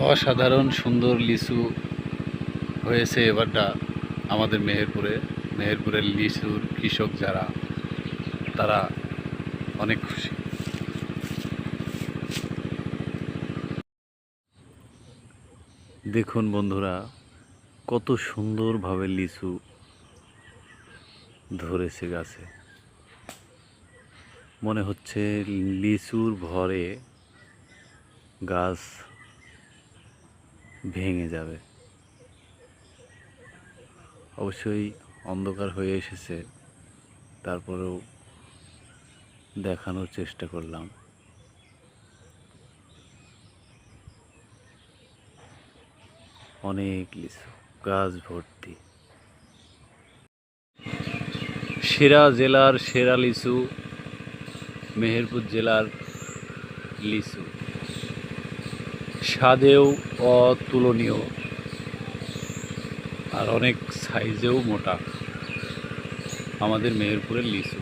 অসাধারণ সুন্দর লিচু হয়েছে এবারটা আমাদের মেহেরপুরের লিচুর কৃষক যারা তারা অনেক খুশি। দেখুন বন্ধুরা, কত সুন্দরভাবে লিচু ধরেছে গাছে। মনে হচ্ছে লিচুর ভরে গাছ ভেঙে যাবে। অবশ্যই অন্ধকার হয়ে এসেছে, তারপরেও দেখানোর চেষ্টা করলাম। অনেক লিচু, গাছ ভর্তি। সেরা জেলার সেরা লিচু, মেহেরপুর জেলার লিচু, স্বাদেও অতুলনীয় আর অনেক সাইজেও মোটা আমাদের মেহেরপুরের লিচু।